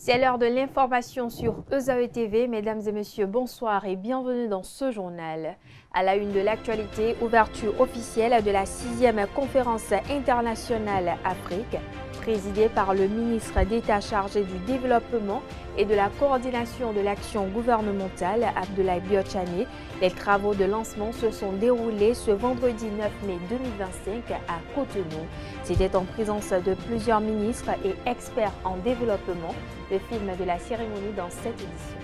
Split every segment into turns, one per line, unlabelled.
C'est l'heure de l'information sur ESAE TV. Mesdames et messieurs, bonsoir et bienvenue dans ce journal. À la une de l'actualité, ouverture officielle de la 6e conférence internationale Afrique, présidée par le ministre d'État chargé du développement et de la coordination de l'action gouvernementale, Abdoulaye Biotchane. Les travaux de lancement se sont déroulés ce vendredi 9 mai 2025 à Cotonou. C'était en présence de plusieurs ministres et experts en développement. Le film de la cérémonie dans cette édition.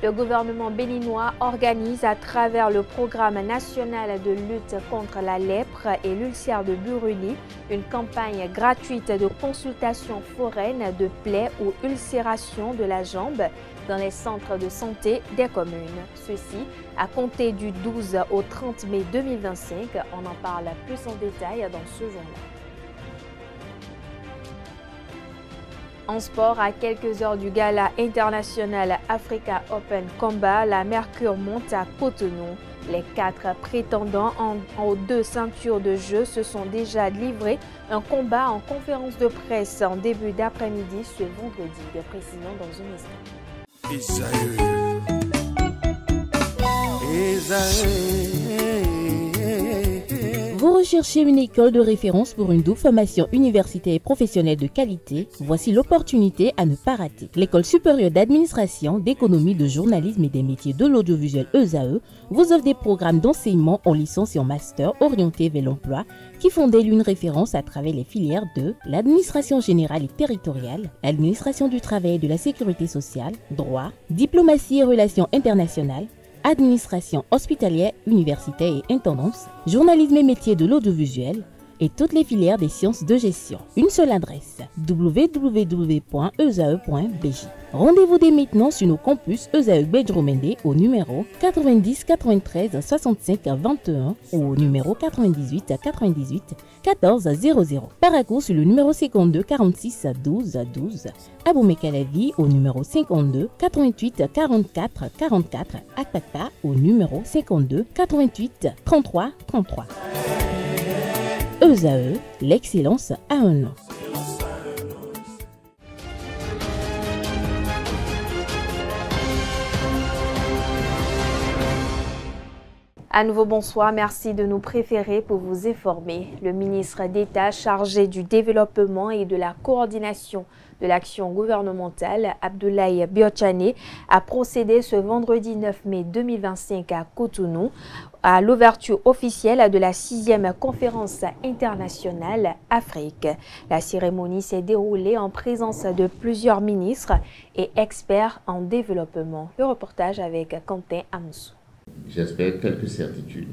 Le gouvernement béninois organise à travers le programme national de lutte contre la lèpre et l'ulcère de Buruli une campagne gratuite de consultation foraine de plaies ou ulcération de la jambe dans les centres de santé des communes. Ceci à compter du 12 au 30 mai 2025. On en parle plus en détail dans ce journal. En sport, à quelques heures du gala international Africa Open Combat, la mercure monte à Cotonou. Les 4 prétendants aux 2 ceintures de jeu se sont déjà livrés un combat en conférence de presse en début d'après-midi ce vendredi. Des précisions dans un instant.
Vous recherchez une école de référence pour une double formation universitaire et professionnelle de qualité? Voici l'opportunité à ne pas rater. L'École supérieure d'administration, d'économie, de journalisme et des métiers de l'audiovisuel ESAE vous offre des programmes d'enseignement en licence et en master orientés vers l'emploi qui font d'elle une référence à travers les filières de l'administration générale et territoriale, l'administration du travail et de la sécurité sociale, droit, diplomatie et relations internationales, administration hospitalière, universitaire et intendance, journalisme et métiers de l'audiovisuel et toutes les filières des sciences de gestion. Une seule adresse, www.esae.bj. Rendez-vous dès maintenant sur nos campus ESAE Bedjromende au numéro 90 93 65 21 ou au numéro 98 98 14 00. Paracourt sur le numéro 52 46 12 12. Aboumé-Calavi au numéro 52 88 44 44. Akpakpa au numéro 52 88 33 33. ESAE, l'excellence a un nom.
À nouveau, bonsoir. Merci de nous préférer pour vous informer. Le ministre d'État chargé du développement et de la coordination de l'action gouvernementale, Abdoulaye Biotchane, a procédé ce vendredi 9 mai 2025 à Cotonou à l'ouverture officielle de la 6e conférence internationale Afrique. La cérémonie s'est déroulée en présence de plusieurs ministres et experts en développement. Le reportage avec Quentin Amoussou.
J'espère quelques certitudes,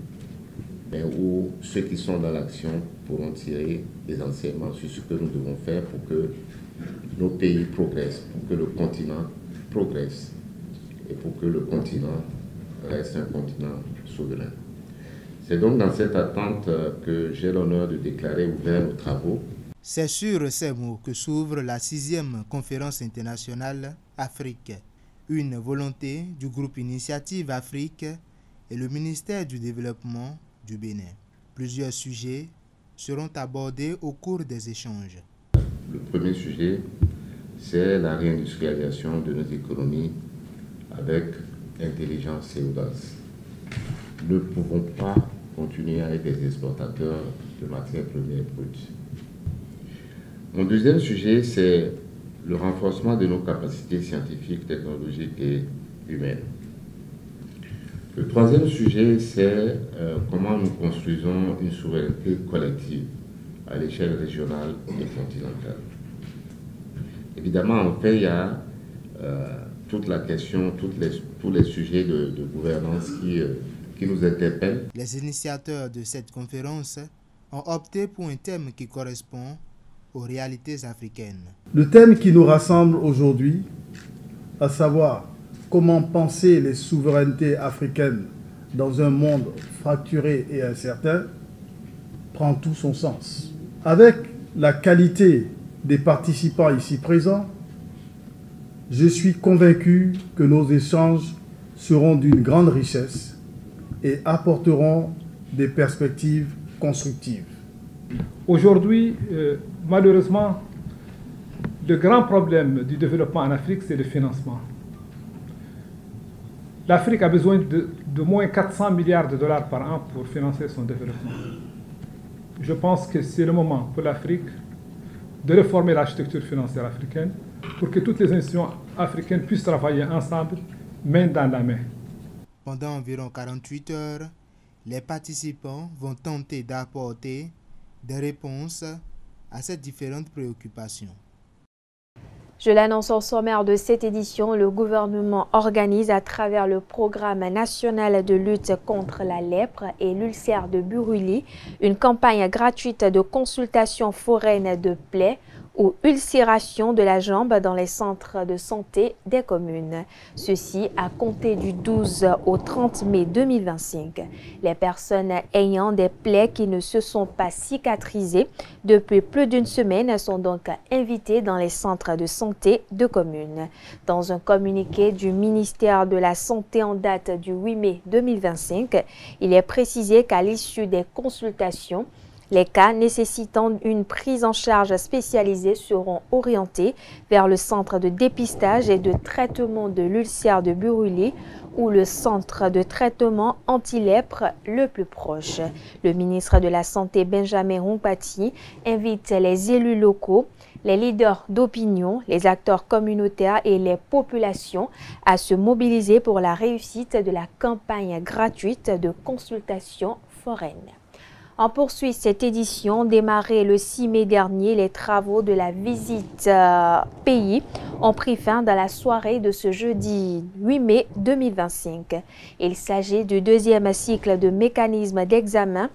mais où ceux qui sont dans l'action pourront tirer des enseignements sur ce que nous devons faire pour que nos pays progressent, pour que le continent progresse et pour que le continent reste un continent souverain. C'est donc dans cette attente que j'ai l'honneur de déclarer ouvert nos travaux.
C'est sur ces mots que s'ouvre la 6e conférence internationale Afrique. Une volonté du groupe Initiative Afrique et le ministère du Développement du Bénin. Plusieurs sujets seront abordés au cours des échanges.
Le premier sujet, c'est la réindustrialisation de nos économies avec intelligence et audace. Nous ne pouvons pas continuer à être des exportateurs de matières premières brutes. Mon deuxième sujet, c'est le renforcement de nos capacités scientifiques, technologiques et humaines. Le troisième sujet, c'est comment nous construisons une souveraineté collective à l'échelle régionale et continentale. Évidemment, enfin, il y a toute la question, tous les sujets de gouvernance qui nous interpellent.
Les initiateurs de cette conférence ont opté pour un thème qui correspond aux réalités africaines.
Le thème qui nous rassemble aujourd'hui, à savoir comment penser les souverainetés africaines dans un monde fracturé et incertain, prend tout son sens. Avec la qualité des participants ici présents, je suis convaincu que nos échanges seront d'une grande richesse et apporteront des perspectives constructives.
Aujourd'hui, malheureusement, Le grand problème du développement en Afrique, c'est le financement. L'Afrique a besoin de moins 400 milliards de dollars par an pour financer son développement. Je pense que c'est le moment pour l'Afrique de réformer l'architecture financière africaine pour que toutes les institutions africaines puissent travailler ensemble, main dans la main.
Pendant environ 48 heures, les participants vont tenter d'apporter des réponses à ces différentes préoccupations.
Je l'annonce au sommaire de cette édition, le gouvernement organise à travers le programme national de lutte contre la lèpre et l'ulcère de Buruli une campagne gratuite de consultation foraine de plaies ou ulcération de la jambe dans les centres de santé des communes. Ceci à compter du 12 au 30 mai 2025. Les personnes ayant des plaies qui ne se sont pas cicatrisées depuis plus d'une semaine sont donc invitées dans les centres de santé de communes. Dans un communiqué du ministère de la Santé en date du 8 mai 2025, il est précisé qu'à l'issue des consultations, les cas nécessitant une prise en charge spécialisée seront orientés vers le centre de dépistage et de traitement de l'ulcère de Buruli ou le centre de traitement anti-lèpre le plus proche. Le ministre de la Santé, Benjamin Humpati, invite les élus locaux, les leaders d'opinion, les acteurs communautaires et les populations à se mobiliser pour la réussite de la campagne gratuite de consultation foraine. On poursuit cette édition. Démarrée le 6 mai dernier, les travaux de la visite pays ont pris fin dans la soirée de ce jeudi 8 mai 2025. Il s'agit du deuxième cycle de mécanismes d'examen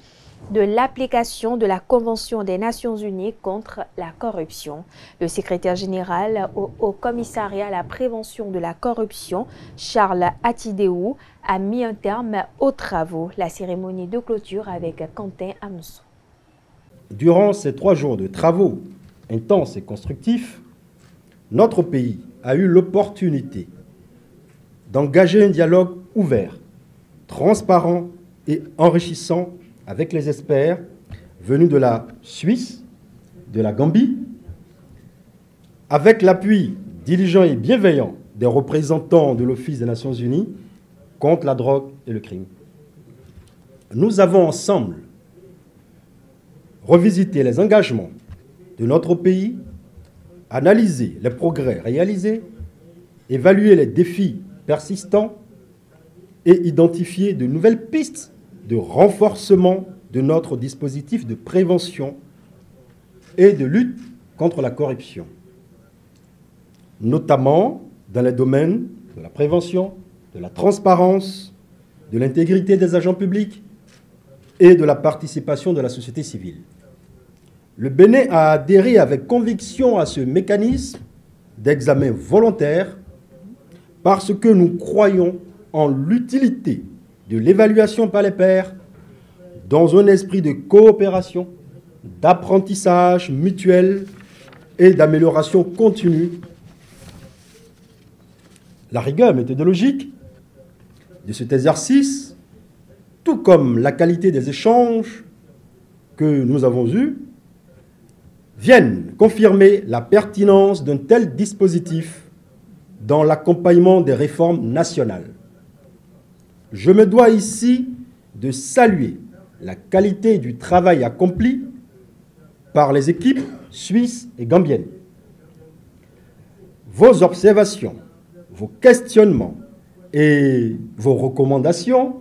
de l'application de la Convention des Nations Unies contre la corruption. Le secrétaire général au commissariat à la prévention de la corruption, Charles Atidéou, a mis un terme aux travaux. La cérémonie de clôture avec Quentin Amoussou.
Durant ces 3 jours de travaux intenses et constructifs, notre pays a eu l'opportunité d'engager un dialogue ouvert, transparent et enrichissant avec les experts venus de la Suisse, de la Gambie, avec l'appui diligent et bienveillant des représentants de l'Office des Nations Unies contre la drogue et le crime. Nous avons ensemble revisité les engagements de notre pays, analysé les progrès réalisés, évalué les défis persistants et identifié de nouvelles pistes de renforcement de notre dispositif de prévention et de lutte contre la corruption, notamment dans les domaines de la prévention, de la transparence, de l'intégrité des agents publics et de la participation de la société civile. Le Bénin a adhéré avec conviction à ce mécanisme d'examen volontaire parce que nous croyons en l'utilité de l'évaluation par les pairs dans un esprit de coopération, d'apprentissage mutuel et d'amélioration continue. La rigueur méthodologique de cet exercice, tout comme la qualité des échanges que nous avons eus, viennent confirmer la pertinence d'un tel dispositif dans l'accompagnement des réformes nationales. Je me dois ici de saluer la qualité du travail accompli par les équipes suisses et gambiennes. Vos observations, vos questionnements et vos recommandations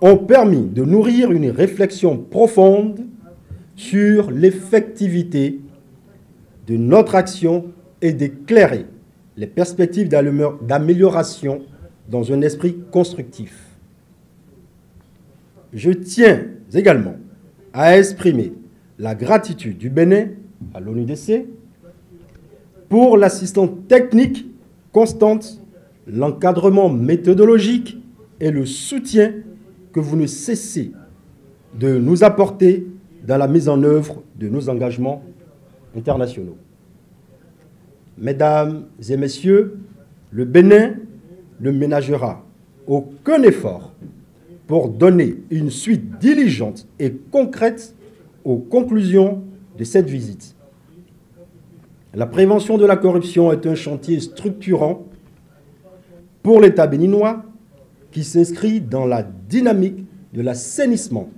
ont permis de nourrir une réflexion profonde sur l'effectivité de notre action et d'éclairer les perspectives d'amélioration dans un esprit constructif. Je tiens également à exprimer la gratitude du Bénin à l'ONUDC pour l'assistance technique constante, l'encadrement méthodologique et le soutien que vous ne cessez de nous apporter dans la mise en œuvre de nos engagements internationaux. Mesdames et messieurs, le Bénin ne ménagera aucun effort pour donner une suite diligente et concrète aux conclusions de cette visite. La prévention de la corruption est un chantier structurant pour l'État béninois qui s'inscrit dans la dynamique de l'assainissement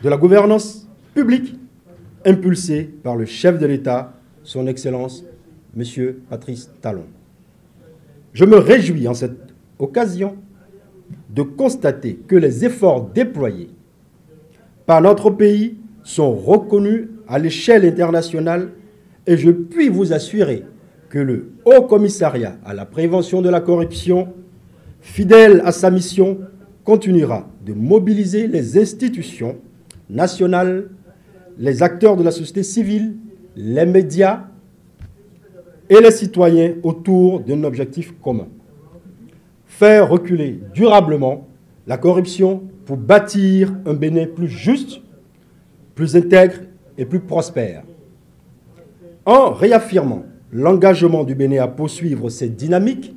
de la gouvernance publique impulsée par le chef de l'État, son Excellence, M. Patrice Talon. Je me réjouis en cette occasion de constater que les efforts déployés par notre pays sont reconnus à l'échelle internationale et je puis vous assurer que le Haut Commissariat à la prévention de la corruption, fidèle à sa mission, continuera de mobiliser les institutions nationales, les acteurs de la société civile, les médias et les citoyens autour d'un objectif commun. Faire reculer durablement la corruption pour bâtir un Bénin plus juste, plus intègre et plus prospère. En réaffirmant l'engagement du Bénin à poursuivre cette dynamique,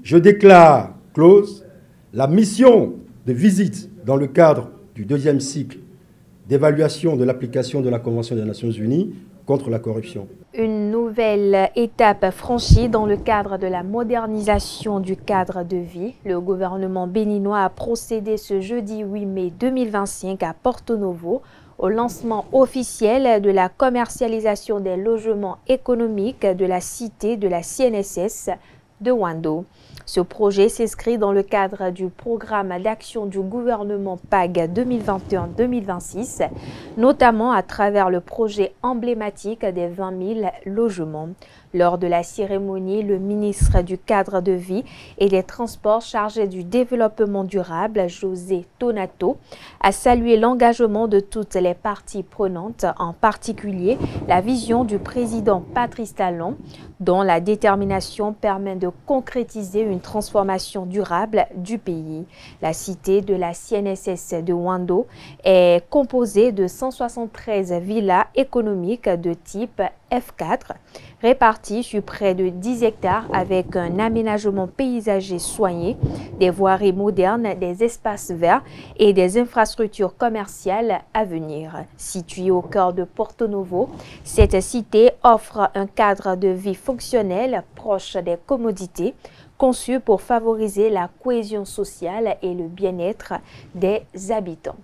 je déclare close la mission de visite dans le cadre du deuxième cycle d'évaluation de l'application de la Convention des Nations Unies contre la corruption.
Une nouvelle étape franchie dans le cadre de la modernisation du cadre de vie. Le gouvernement béninois a procédé ce jeudi 8 mai 2025 à Porto Novo au lancement officiel de la commercialisation des logements économiques de la cité de la CNSS de Wando. Ce projet s'inscrit dans le cadre du programme d'action du gouvernement PAG 2021-2026, notamment à travers le projet emblématique des 20 000 logements. Lors de la cérémonie, le ministre du Cadre de vie et des Transports chargé du développement durable, José Tonato, a salué l'engagement de toutes les parties prenantes, en particulier la vision du président Patrice Talon, dont la détermination permet de concrétiser une transformation durable du pays. La cité de la CNSS de Wando est composée de 173 villas économiques de type F4, réparties sur près de 10 hectares avec un aménagement paysager soigné, des voiries modernes, des espaces verts et des infrastructures commerciales à venir. Située au cœur de Porto Novo, cette cité offre un cadre de vie fonctionnel proche des commodités, conçu pour favoriser la cohésion sociale et le bien-être des habitants.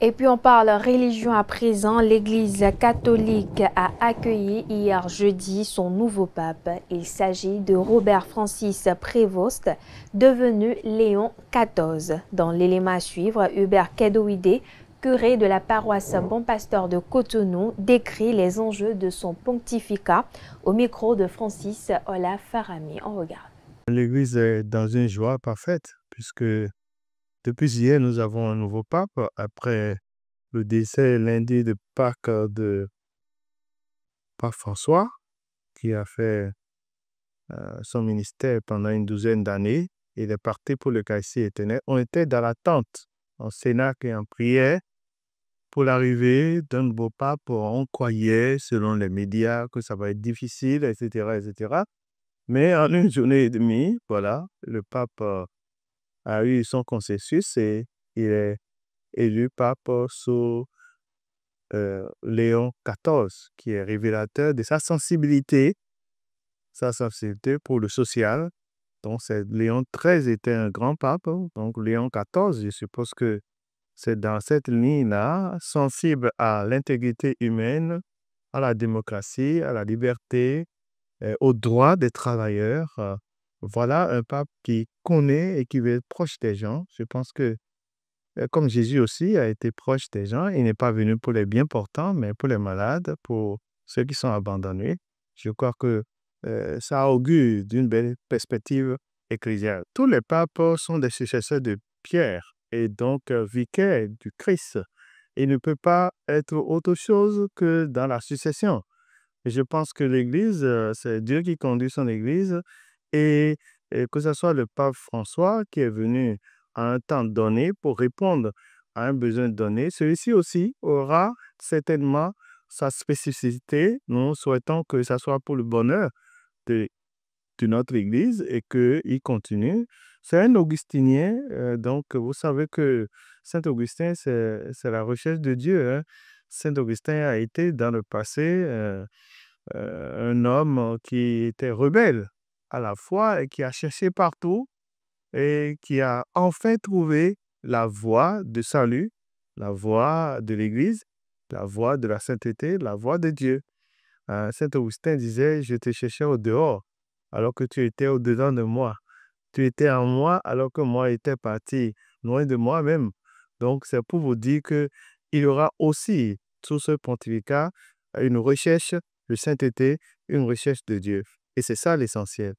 Et puis on parle religion à présent. L'Église catholique a accueilli hier jeudi son nouveau pape. Il s'agit de Robert Francis Prévost, devenu Léon XIV. Dans l'élément à suivre, Hubert Kedoide, curé de la paroisse Bon Pasteur de Cotonou, décrit les enjeux de son pontificat au micro de Francis Ola Farami. On regarde.
L'Église est dans une joie parfaite puisque depuis hier, nous avons un nouveau pape après le décès lundi de Pâques de Pape François, qui a fait son ministère pendant une douzaine d'années. Il est parti pour l'Eucharistie éternelle. On était dans l'attente, en cénacle et en prière, pour l'arrivée d'un nouveau pape. On croyait, selon les médias, que ça va être difficile, etc., etc. Mais en une journée et demie, voilà, le pape a eu son consensus et il est élu pape sous Léon XIV, qui est révélateur de sa sensibilité pour le social. Donc, Léon XIII était un grand pape, donc Léon XIV, je suppose que c'est dans cette ligne-là, sensible à l'intégrité humaine, à la démocratie, à la liberté, aux droits des travailleurs. Voilà un pape qui connaît et qui veut être proche des gens. Je pense que, comme Jésus aussi a été proche des gens, il n'est pas venu pour les bien portants, mais pour les malades, pour ceux qui sont abandonnés. Je crois que ça augure d'une belle perspective ecclésiale. Tous les papes sont des successeurs de Pierre et donc vicaires du Christ. Il ne peut pas être autre chose que dans la succession. Et je pense que l'Église, c'est Dieu qui conduit son Église. Et que ce soit le pape François qui est venu à un temps donné pour répondre à un besoin donné, celui-ci aussi aura certainement sa spécificité. Nous souhaitons que ça soit pour le bonheur de notre Église et qu'il continue. C'est un augustinien, donc vous savez que Saint Augustin, c'est la recherche de Dieu. Hein. Saint-Augustin a été dans le passé un homme qui était rebelle à la fois et qui a cherché partout et qui a enfin trouvé la voie de salut, la voie de l'Église, la voie de la sainteté, la voie de Dieu. Saint-Augustin disait, je te cherchais au dehors alors que tu étais au-dedans de moi. Tu étais en moi alors que moi étais parti loin de moi-même. Donc, c'est pour vous dire qu'il y aura aussi, sous ce pontificat, une recherche de sainteté, une recherche de Dieu. Et c'est ça l'essentiel.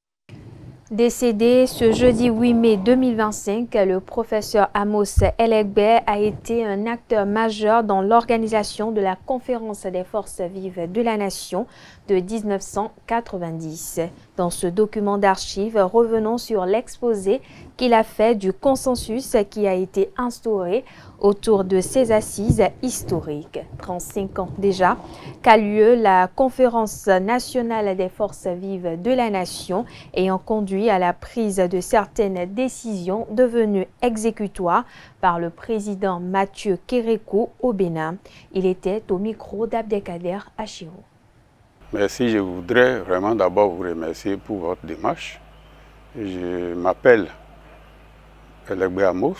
Décédé ce jeudi 8 mai 2025, le professeur Amos Elegbe a été un acteur majeur dans l'organisation de la Conférence des forces vives de la Nation de 1990. Dans ce document d'archives, revenons sur l'exposé qu'il a fait du consensus qui a été instauré autour de ces assises historiques. 35 ans déjà qu'a lieu la Conférence nationale des forces vives de la Nation ayant conduit à la prise de certaines décisions devenues exécutoires par le président Mathieu Kérékou au Bénin. Il était au micro d'Abdelkader Achirou.
Merci, je voudrais vraiment d'abord vous remercier pour votre démarche. Je m'appelle Elegbe Amos,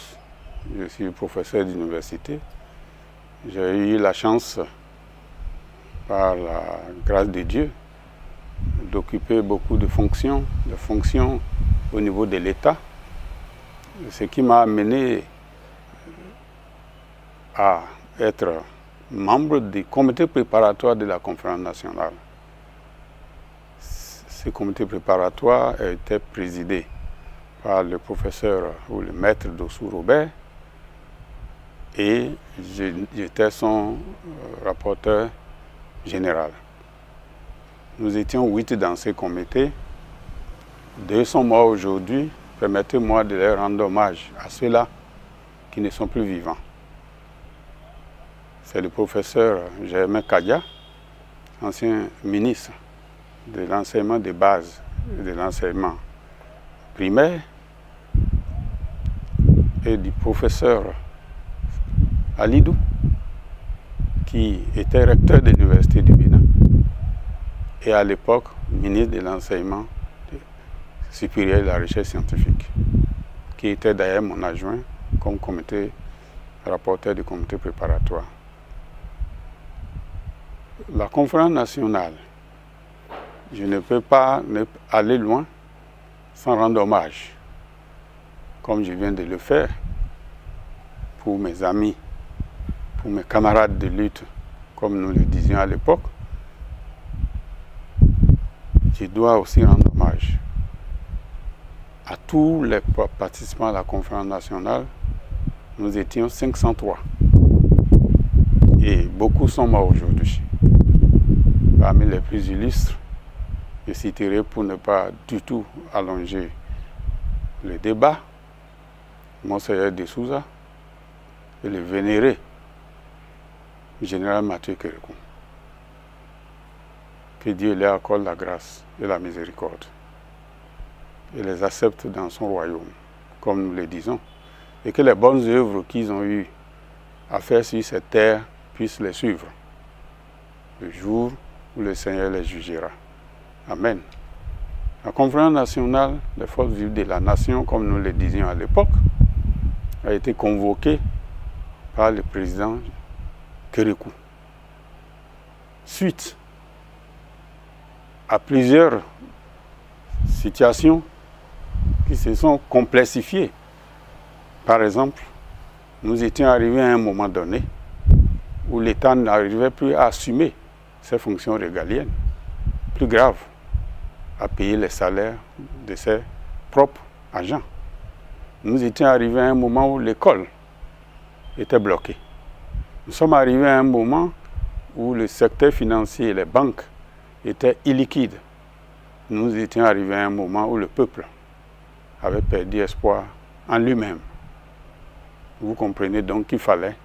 je suis professeur d'université. J'ai eu la chance, par la grâce de Dieu, d'occuper beaucoup de fonctions au niveau de l'État, ce qui m'a amené à être membre du comité préparatoire de la conférence nationale. Ce comité préparatoire a été présidé par le professeur ou le maître Dossou Robert et j'étais son rapporteur général. Nous étions 8 dans ce comité. 2 sont morts aujourd'hui. Permettez-moi de leur rendre hommage à ceux-là qui ne sont plus vivants. C'est le professeur Germain Kadia, ancien ministre de l'enseignement de base et de l'enseignement primaire, et du professeur Alidou, qui était recteur de l'Université du Bénin et à l'époque ministre de l'enseignement supérieur et de la recherche scientifique, qui était d'ailleurs mon adjoint comme rapporteur du comité préparatoire. La conférence nationale, je ne peux pas aller loin sans rendre hommage, comme je viens de le faire, pour mes amis, pour mes camarades de lutte, comme nous le disions à l'époque. Je dois aussi rendre hommage à tous les participants à la conférence nationale. Nous étions 503 et beaucoup sont morts aujourd'hui. Parmi les plus illustres, je citerai pour ne pas du tout allonger le débat, Monseigneur de Souza et le vénéré général Mathieu Kérékou. Que Dieu leur accorde la grâce et la miséricorde et les accepte dans son royaume, comme nous le disons, et que les bonnes œuvres qu'ils ont eu à faire sur cette terre puissent les suivre le jour où le Seigneur les jugera. Amen. La conférence nationale des forces vives de la nation, comme nous le disions à l'époque, a été convoquée par le président Kérékou. Suite à plusieurs situations qui se sont complexifiées. Par exemple, nous étions arrivés à un moment donné où l'État n'arrivait plus à assumer ses fonctions régaliennes. Plus grave, à payer les salaires de ses propres agents. Nous étions arrivés à un moment où l'école était bloquée. Nous sommes arrivés à un moment où le secteur financier et les banques étaient illiquides. Nous étions arrivés à un moment où le peuple avait perdu espoir en lui-même. Vous comprenez donc qu'il fallait,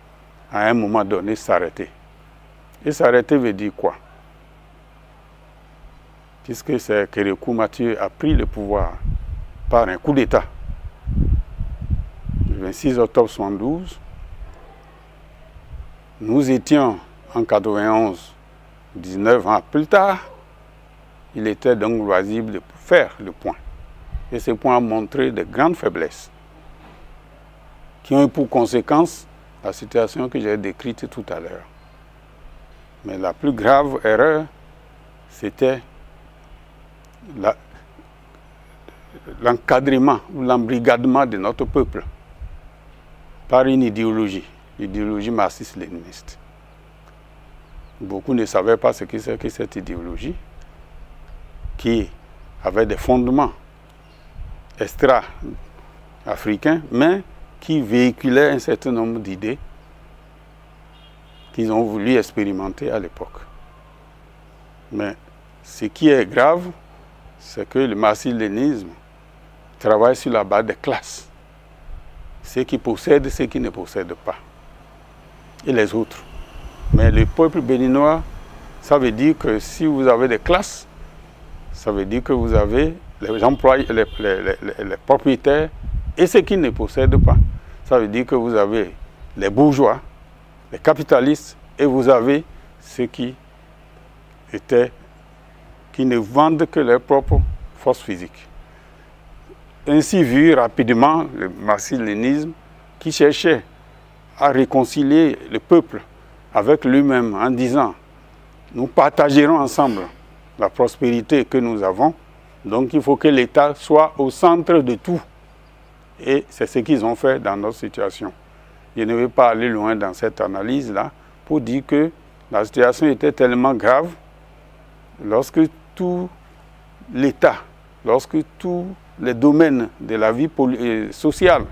à un moment donné, s'arrêter. Et s'arrêter veut dire quoi? Puisque c'est Kérékou Mathieu a pris le pouvoir par un coup d'État. Le 26 octobre 1972, nous étions en 91, 19 ans plus tard, il était donc loisible de faire le point. Et ce point a montré de grandes faiblesses qui ont eu pour conséquence la situation que j'ai décrite tout à l'heure. Mais la plus grave erreur, c'était l'encadrement ou l'embrigadement de notre peuple par une idéologie, l'idéologie marxiste-léniniste. Beaucoup ne savaient pas ce que c'est que cette idéologie qui avait des fondements extra-africains, mais qui véhiculait un certain nombre d'idées qu'ils ont voulu expérimenter à l'époque. Mais ce qui est grave, c'est que le marxisme-léninisme travaille sur la base des classes. Ceux qui possèdent, ceux qui ne possèdent pas. Et les autres. Mais le peuple béninois, ça veut dire que si vous avez des classes, ça veut dire que vous avez les employés, les propriétaires et ceux qui ne possèdent pas. Ça veut dire que vous avez les bourgeois, les capitalistes, et vous avez ceux qui ne vendent que leurs propres forces physiques. Ainsi vu rapidement le marxisme-léninisme qui cherchait à réconcilier le peuple avec lui-même en disant « nous partagerons ensemble la prospérité que nous avons, donc il faut que l'État soit au centre de tout ». Et c'est ce qu'ils ont fait dans notre situation. Je ne vais pas aller loin dans cette analyse-là pour dire que la situation était tellement grave lorsque tout l'État, lorsque tous les domaines de la vie sociale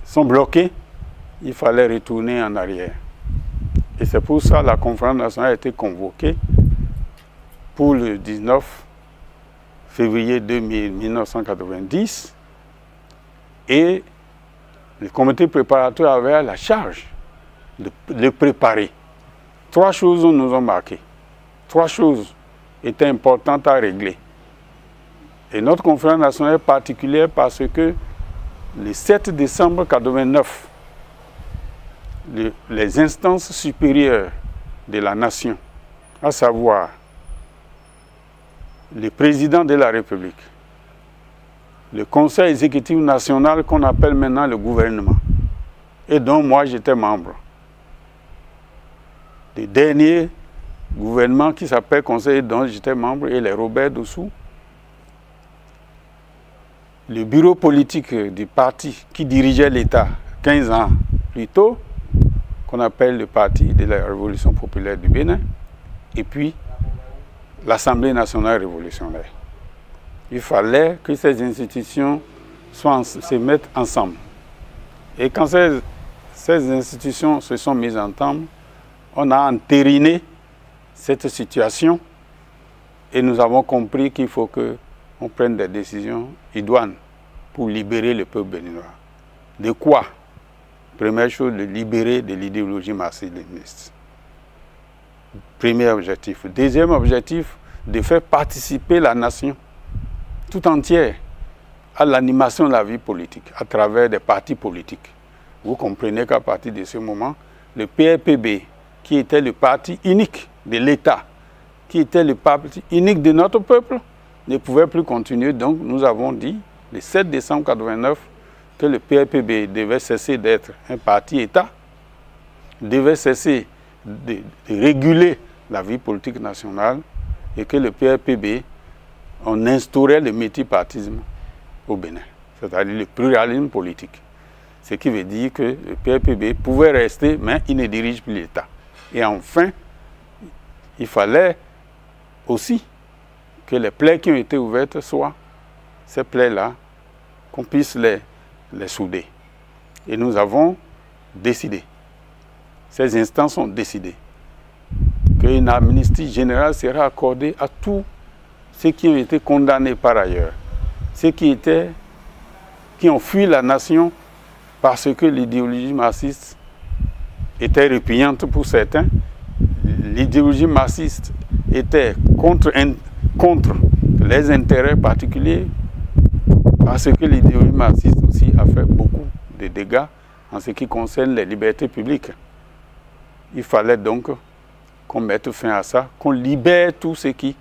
sont bloqués, il fallait retourner en arrière. Et c'est pour ça que la conférence nationale a été convoquée pour le 19 février 1990 et le comité préparateur avait la charge de le préparer. 3 choses nous ont marqué. 3 choses étaient importantes à régler. Et notre conférence nationale est particulière parce que le 7 décembre 1989, les instances supérieures de la nation, à savoir le président de la République, le conseil exécutif national qu'on appelle maintenant le gouvernement, et dont moi j'étais membre. Le dernier gouvernement qui s'appelle conseil dont j'étais membre, et les Robert Dossou, le bureau politique du parti qui dirigeait l'État 15 ans plus tôt, qu'on appelle le Parti de la Révolution populaire du Bénin, et puis l'Assemblée nationale révolutionnaire. Il fallait que ces institutions se mettent ensemble. Et quand ces institutions se sont mises ensemble, on a entériné cette situation et nous avons compris qu'il faut qu'on prenne des décisions idoines pour libérer le peuple béninois. De quoi? Première chose, de libérer de l'idéologie marxiste-léniniste. Premier objectif. Deuxième objectif, de faire participer la nation tout entière à l'animation de la vie politique à travers des partis politiques. Vous comprenez qu'à partir de ce moment, le PRPB, qui était le parti unique de l'État, qui était le parti unique de notre peuple, ne pouvait plus continuer. Donc nous avons dit, le 7 décembre 1989, que le PRPB devait cesser d'être un parti-État, devait cesser de réguler la vie politique nationale et que le PRPB, on instaurait le multipartisme au Bénin, c'est-à-dire le pluralisme politique. Ce qui veut dire que le PRPB pouvait rester, mais il ne dirige plus l'État. Et enfin, il fallait aussi que les plaies qui ont été ouvertes soient ces plaies-là, qu'on puisse les souder. Et nous avons décidé, ces instances ont décidé, qu'une amnistie générale sera accordée à tous ceux qui ont été condamnés par ailleurs, ceux qui ont fui la nation parce que l'idéologie marxiste était répugnante pour certains, l'idéologie marxiste était contre les intérêts particuliers, parce que l'idéologie marxiste aussi a fait beaucoup de dégâts en ce qui concerne les libertés publiques. Il fallait donc qu'on mette fin à ça, qu'on libère tous ceux qui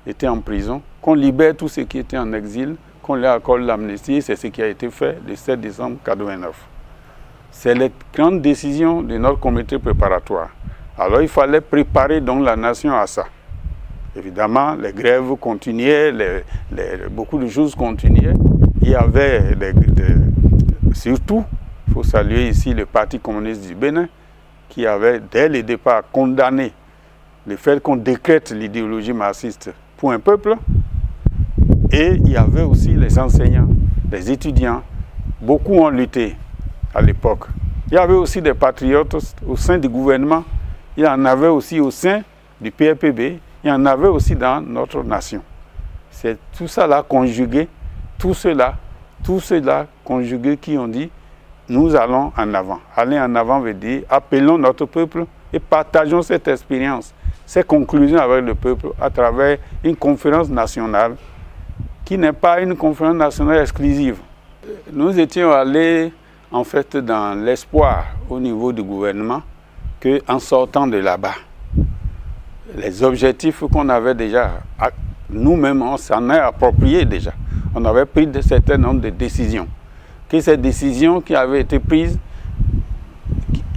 étaient en prison, qu'on libère tous ceux qui étaient en exil, qu'on leur accorde l'amnistie. C'est ce qui a été fait le 7 décembre 1989. C'est la grande décision de notre comité préparatoire. Alors il fallait préparer donc la nation à ça. Évidemment, les grèves continuaient, beaucoup de choses continuaient. Il y avait surtout, il faut saluer ici le Parti communiste du Bénin, qui avait dès le départ condamné le fait qu'on décrète l'idéologie marxiste pour un peuple. Et il y avait aussi les enseignants, les étudiants. Beaucoup ont lutté à l'époque. Il y avait aussi des patriotes au sein du gouvernement. Il y en avait aussi au sein du PRPB. Il y en avait aussi dans notre nation. C'est tout ça là conjugué, tout cela conjugué qui ont dit nous allons en avant. Aller en avant veut dire appelons notre peuple et partageons cette expérience, ces conclusions avec le peuple à travers une conférence nationale qui n'est pas une conférence nationale exclusive. Nous étions allés en fait dans l'espoir au niveau du gouvernement qu'en sortant de là-bas, les objectifs qu'on avait déjà, nous-mêmes on s'en est approprié déjà. On avait pris un certain nombre de décisions. Que ces décisions qui avaient été prises,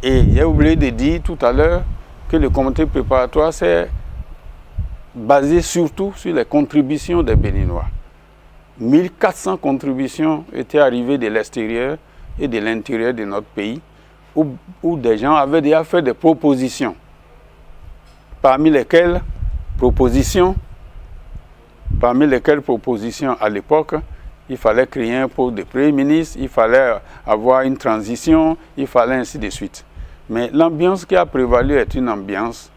et j'ai oublié de dire tout à l'heure que le comité préparatoire s'est basé surtout sur les contributions des Béninois. 1400 contributions étaient arrivées de l'extérieur et de l'intérieur de notre pays, où des gens avaient déjà fait des propositions. Parmi lesquelles propositions à l'époque, il fallait créer un poste de Premier ministre, il fallait avoir une transition, il fallait ainsi de suite. Mais l'ambiance qui a prévalu est une ambiance,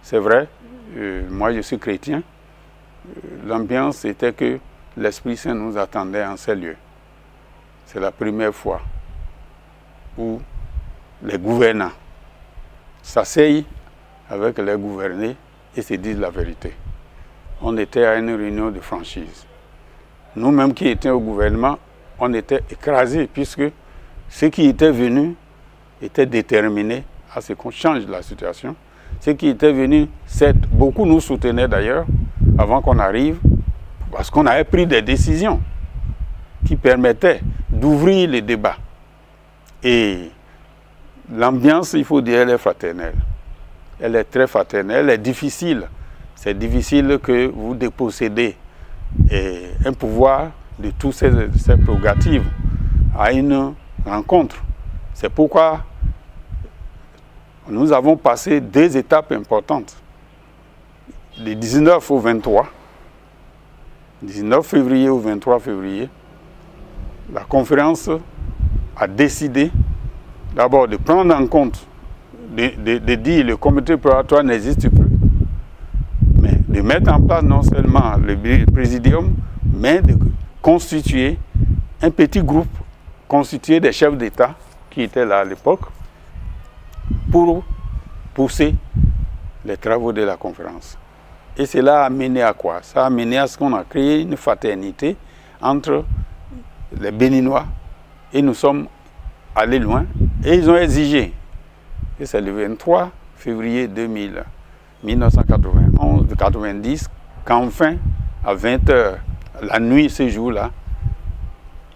c'est vrai, moi je suis chrétien, l'ambiance était que l'Esprit Saint nous attendait en ces lieux. C'est la première fois où les gouvernants s'asseyent avec les gouvernés et se disent la vérité. On était à une réunion de franchise. Nous-mêmes qui étions au gouvernement, on était écrasés puisque ceux qui étaient venus étaient déterminés à ce qu'on change la situation. Ceux qui étaient venus, beaucoup nous soutenaient d'ailleurs avant qu'on arrive, parce qu'on avait pris des décisions qui permettaient d'ouvrir les débats. Et l'ambiance, il faut dire, elle est fraternelle. Elle est très fraternelle, elle est difficile. C'est difficile que vous dépossédez un pouvoir de toutes ces prérogatives à une rencontre. C'est pourquoi nous avons passé 2 étapes importantes. Du 19 au 23, 19 février au 23 février, la conférence a décidé d'abord de prendre en compte, de dire le comité préparatoire n'existe plus, mais de mettre en place non seulement le présidium, mais de constituer un petit groupe constitué des chefs d'État qui étaient là à l'époque pour pousser les travaux de la conférence. Et cela a mené à quoi? Ça a mené à ce qu'on a créé une fraternité entre les Béninois et nous sommes allés loin et ils ont exigé, et c'est le 23 février 1990, qu'enfin, à 20 h, la nuit, ce jour-là,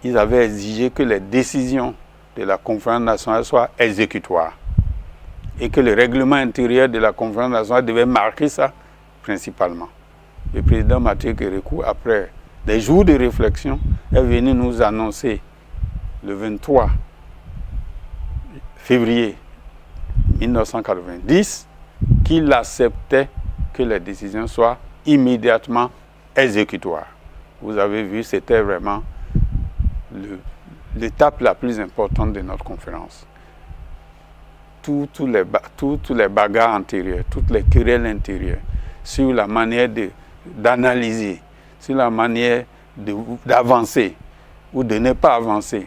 ils avaient exigé que les décisions de la conférence nationale soient exécutoires et que le règlement intérieur de la conférence nationale devait marquer ça principalement. Le président Mathieu Kérékou, après des jours de réflexion, est venu nous annoncer le 23 février 1990 qu'il acceptait que les décisions soient immédiatement exécutoires. Vous avez vu, c'était vraiment l'étape la plus importante de notre conférence. Tous les bagarres antérieures, toutes les querelles intérieures, sur la manière d'analyser, sur la manière d'avancer ou de ne pas avancer,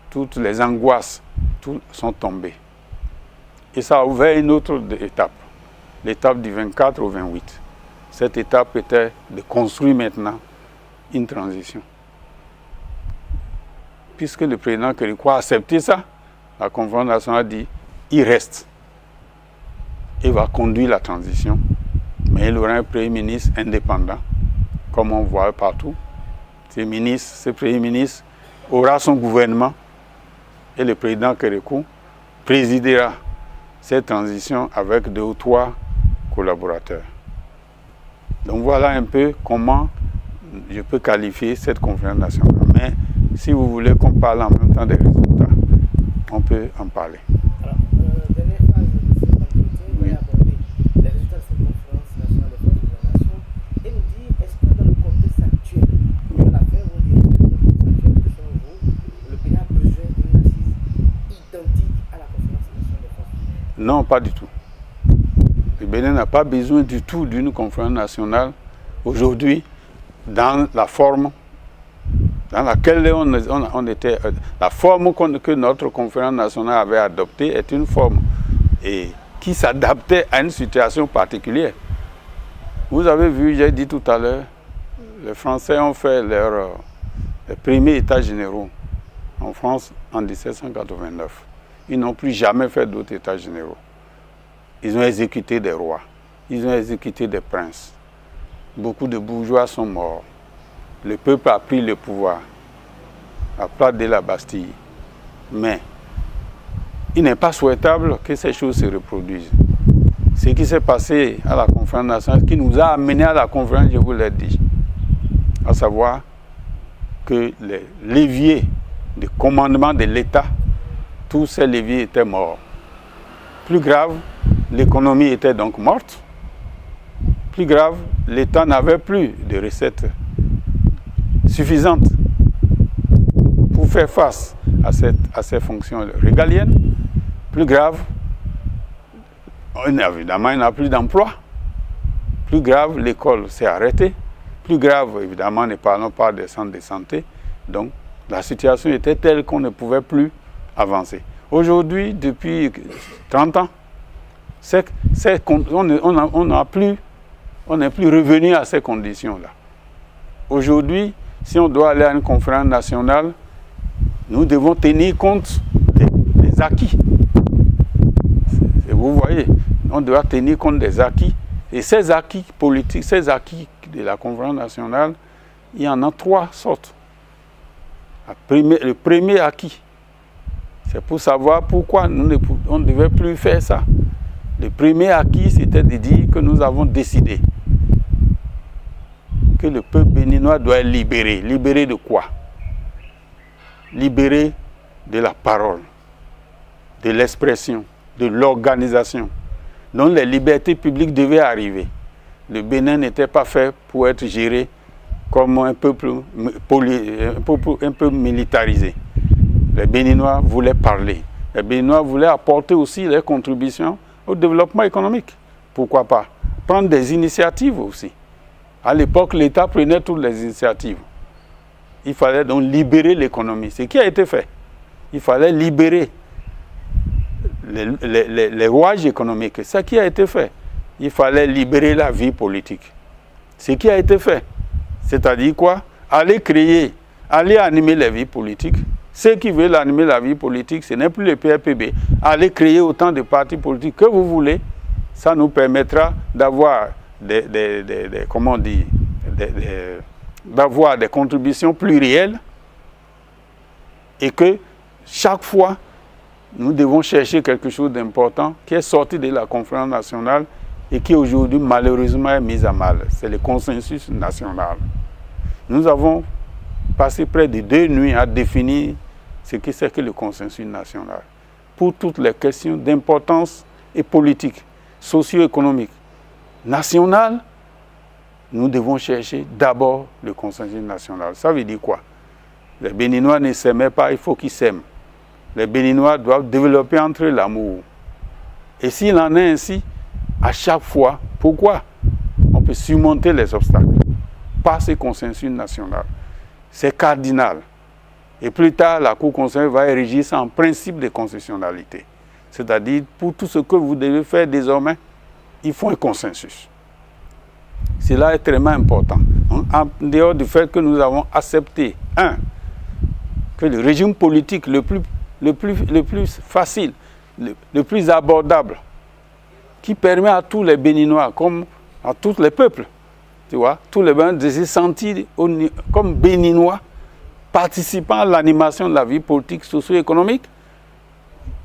toutes les angoisses, tout sont tombées. Et ça a ouvert une autre étape, l'étape du 24 au 28. Cette étape était de construire maintenant une transition. Puisque le président Kérékou a accepté ça, la conférence nationale dit il reste. et va conduire la transition. Mais il aura un Premier ministre indépendant, comme on voit partout. Ce Premier ministre aura son gouvernement et le président Kérékou présidera cette transition avec 2 ou 3 collaborateurs. Donc voilà un peu comment je peux qualifier cette conférence nationale. Mais si vous voulez qu'on parle en même temps des résultats, on peut en parler.
Alors, dernière phase de cette entretien, vous allez aborder les résultats de cette conférence nationale des forces de la nation et nous dire, est-ce que dans le contexte actuel de l'affaire, vous dites, est-ce que dans le contexte actuel, selon vous, le pays a besoin d'une assise identique à la conférence nationale des forces de la nation?
Non, pas du tout. Le Bénin n'a pas besoin du tout d'une conférence nationale aujourd'hui dans la forme dans laquelle on était. La forme que notre conférence nationale avait adoptée est une forme qui s'adaptait à une situation particulière. Vous avez vu, j'ai dit tout à l'heure, les Français ont fait leurs premiers états généraux en France en 1789. Ils n'ont plus jamais fait d'autres états généraux. Ils ont exécuté des rois, ils ont exécuté des princes. Beaucoup de bourgeois sont morts. Le peuple a pris le pouvoir à place de la Bastille. Mais il n'est pas souhaitable que ces choses se reproduisent. Ce qui s'est passé à la conférence nationale, qui nous a amené à la conférence, je vous l'ai dit, à savoir que les leviers de commandement de l'État, tous ces leviers étaient morts. Plus grave, l'économie était donc morte. Plus grave, l'État n'avait plus de recettes suffisantes pour faire face à ces fonctions régaliennes. Plus grave, évidemment, il n'a plus d'emploi. Plus grave, l'école s'est arrêtée. Plus grave, évidemment, ne parlons pas des centres de santé. Donc, la situation était telle qu'on ne pouvait plus avancer. Aujourd'hui, depuis 30 ans, on n'est plus revenu à ces conditions-là. Aujourd'hui, si on doit aller à une conférence nationale, nous devons tenir compte des acquis. Vous voyez, on doit tenir compte des acquis. Et ces acquis politiques, ces acquis de la conférence nationale, il y en a 3 sortes. Le premier acquis, c'est pour savoir pourquoi on ne devait plus faire ça. Le premier acquis, c'était de dire que nous avons décidé que le peuple béninois doit être libéré. Libéré de quoi? Libéré de la parole, de l'expression, de l'organisation. Donc les libertés publiques devaient arriver. Le Bénin n'était pas fait pour être géré comme un peuple un peu militarisé. Les Béninois voulaient parler. Les Béninois voulaient apporter aussi leurs contributions au développement économique. Pourquoi pas? Prendre des initiatives aussi. À l'époque, l'État prenait toutes les initiatives. Il fallait donc libérer l'économie. Ce qui a été fait. Il fallait libérer les rouages économiques. Ce qui a été fait. Il fallait libérer la vie politique. Ce qui a été fait. C'est-à-dire quoi? Aller créer, aller animer la vie politique. Ceux qui veulent animer la vie politique, ce n'est plus le PRPB. Allez créer autant de partis politiques que vous voulez. Ça nous permettra d'avoir d'avoir des contributions plurielles et que chaque fois, nous devons chercher quelque chose d'important qui est sorti de la conférence nationale et qui aujourd'hui malheureusement est mis à mal. C'est le consensus national. Nous avons passé près de 2 nuits à définir ce que c'est que le consensus national pour toutes les questions d'importance et politique, socio-économique. National, nous devons chercher d'abord le consensus national. Ça veut dire quoi? Les Béninois ne s'aimaient pas, il faut qu'ils s'aiment. Les Béninois doivent développer entre eux l'amour. Et s'il en est ainsi, à chaque fois, pourquoi? On peut surmonter les obstacles par ce consensus national. C'est cardinal. Et plus tard, la Cour constitutionnelle va ériger ça en principe de constitutionnalité. C'est-à-dire, pour tout ce que vous devez faire désormais, il faut un consensus. Cela est extrêmement important. En dehors du fait que nous avons accepté, que le régime politique le plus facile, le plus abordable qui permet à tous les Béninois, comme à tous les peuples, tu vois, tous les Béninois de se sentir comme Béninois, participant à l'animation de la vie politique, socio-économique.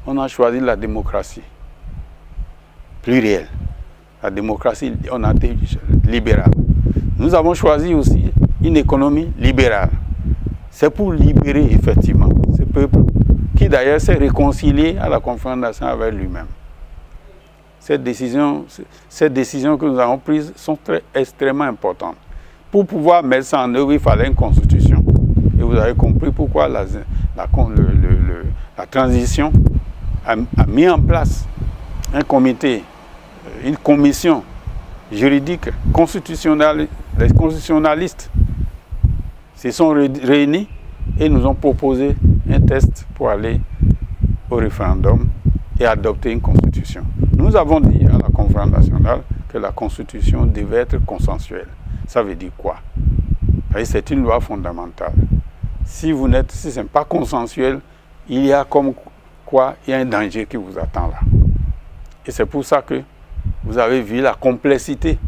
On a choisi la démocratie plurielle. La démocratie, on a été libérale. Nous avons choisi aussi une économie libérale. C'est pour libérer effectivement ce peuple qui d'ailleurs s'est réconcilié à la conférence nationale avec lui-même. Ces décisions que nous avons prises sont extrêmement importantes. Pour pouvoir mettre ça en œuvre, il fallait une constitution. Et vous avez compris pourquoi la transition a mis en place un comité, une commission juridique constitutionnelle. Les constitutionnalistes se sont réunis et nous ont proposé un test pour aller au référendum et adopter une constitution. Nous avons dit à la conférence nationale que la constitution devait être consensuelle. Ça veut dire quoi? C'est une loi fondamentale. Si ce n'est pas consensuel, il y a comme quoi il y a un danger qui vous attend là. Et c'est pour ça que vous avez vu la complexité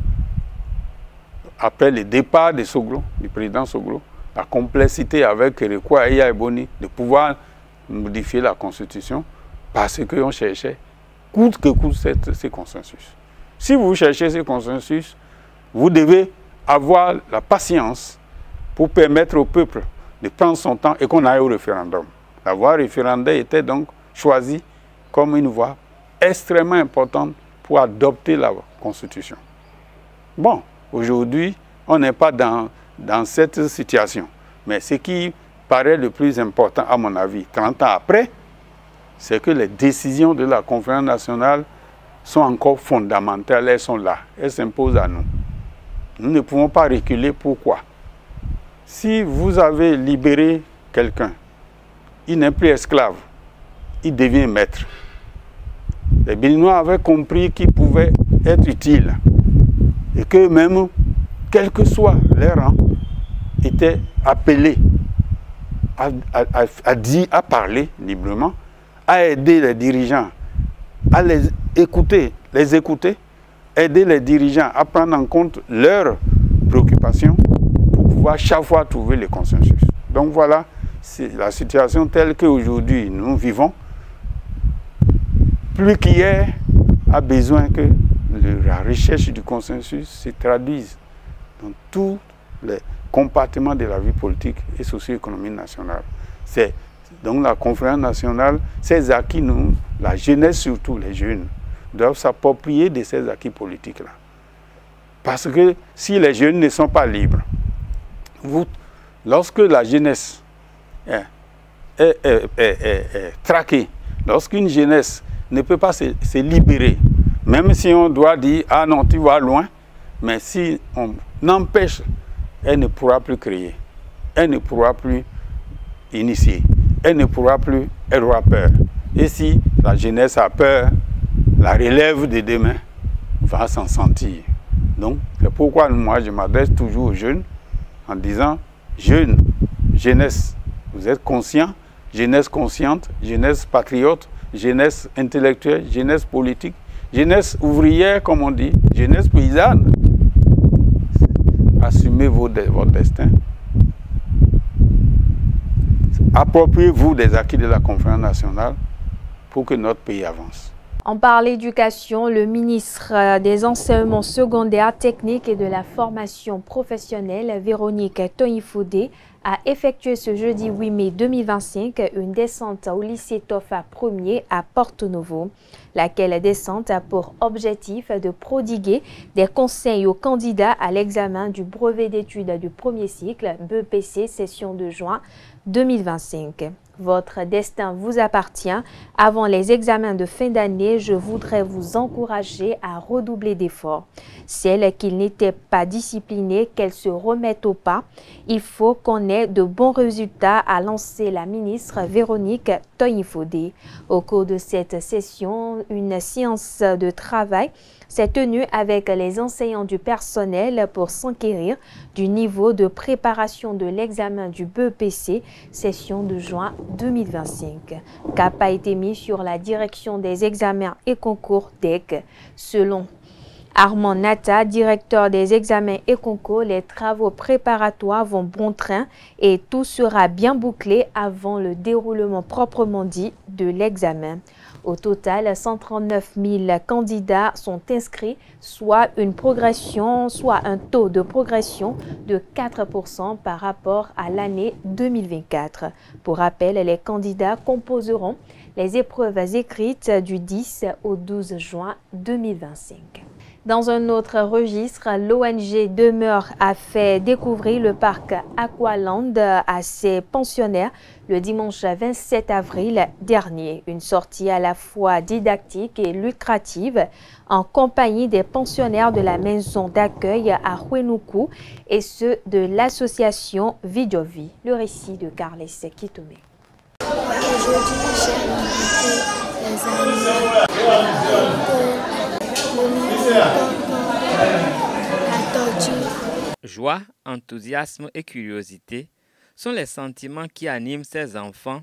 après le départ de Soglo, du président Soglo, la complexité avec Kerekwa et Yaïboni de pouvoir modifier la constitution parce qu'on cherchait coûte que coûte ces consensus. Si vous cherchez ces consensus, vous devez avoir la patience pour permettre au peuple de prendre son temps et qu'on aille au référendum. La voie référendaire était donc choisie comme une voie extrêmement importante pour adopter la Constitution. Bon, aujourd'hui, on n'est pas dans cette situation. Mais ce qui paraît le plus important, à mon avis, 30 ans après, c'est que les décisions de la conférence nationale sont encore fondamentales, elles sont là, elles s'imposent à nous. Nous ne pouvons pas reculer. Pourquoi? Si vous avez libéré quelqu'un, il n'est plus esclave, il devient maître. Les Béninois avaient compris qu'ils pouvaient être utiles et que même, quel que soit leur rang, étaient appelés à parler librement, à aider les dirigeants, à les écouter, aider les dirigeants à prendre en compte leurs préoccupations pour pouvoir chaque fois trouver le consensus. Donc voilà, c'est la situation telle qu'aujourd'hui nous vivons. Plus qu'hier, a besoin que la recherche du consensus se traduise dans tous les compartiments de la vie politique et socio-économique nationale. C'est donc la conférence nationale, ces acquis, nous, la jeunesse surtout, les jeunes, doivent s'approprier de ces acquis politiques-là. Parce que si les jeunes ne sont pas libres, lorsque la jeunesse est traquée, lorsqu'une jeunesse ne peut pas se libérer, même si on doit dire « Ah non, tu vas loin », mais si on empêche, elle ne pourra plus créer, elle ne pourra plus initier, elle ne pourra plus, elle aura peur. Et si la jeunesse a peur, la relève de demain va s'en sentir. Donc, c'est pourquoi moi je m'adresse toujours aux jeunes en disant « Jeunes, jeunesse, vous êtes conscients, jeunesse consciente, jeunesse patriote, jeunesse intellectuelle, jeunesse politique, jeunesse ouvrière, comme on dit, jeunesse paysanne. Assumez votre destin. Appropriez-vous des acquis de la conférence nationale pour que notre pays avance. »
On parle éducation, le ministre des enseignements secondaires, techniques et de la formation professionnelle, Véronique Toyin-Fodé, a effectué ce jeudi 8 mai 2025 une descente au lycée Tofa 1er à Porto-Novo. Laquelle descente a pour objectif de prodiguer des conseils aux candidats à l'examen du brevet d'études du premier cycle BEPC session de juin 2025. Votre destin vous appartient. Avant les examens de fin d'année, je voudrais vous encourager à redoubler d'efforts. Celles qui n'étaient pas disciplinées, qu'elles se remettent au pas. Il faut qu'on ait de bons résultats, a lancé la ministre Véronique Toyin-Fodé. Au cours de cette session, une séance de travail s'est tenue avec les enseignants du personnel pour s'enquérir du niveau de préparation de l'examen du BEPC, session de juin 2025. Cap a été mis sur la direction des examens et concours DEC. Selon Armand Nata, directeur des examens et concours, les travaux préparatoires vont bon train et tout sera bien bouclé avant le déroulement proprement dit de l'examen. Au total, 139 000 candidats sont inscrits, soit un taux de progression de 4% par rapport à l'année 2024. Pour rappel, les candidats composeront les épreuves écrites du 10 au 12 juin 2025. Dans un autre registre, l'ONG Demeure a fait découvrir le parc Aqualand à ses pensionnaires le dimanche 27 avril dernier. Une sortie à la fois didactique et lucrative en compagnie des pensionnaires de la maison d'accueil à Huenuku et ceux de l'association Vidjovi. Le récit de Carles Kitome.
Aujourd'hui, j'ai invité les amis.
Joie, enthousiasme et curiosité sont les sentiments qui animent ces enfants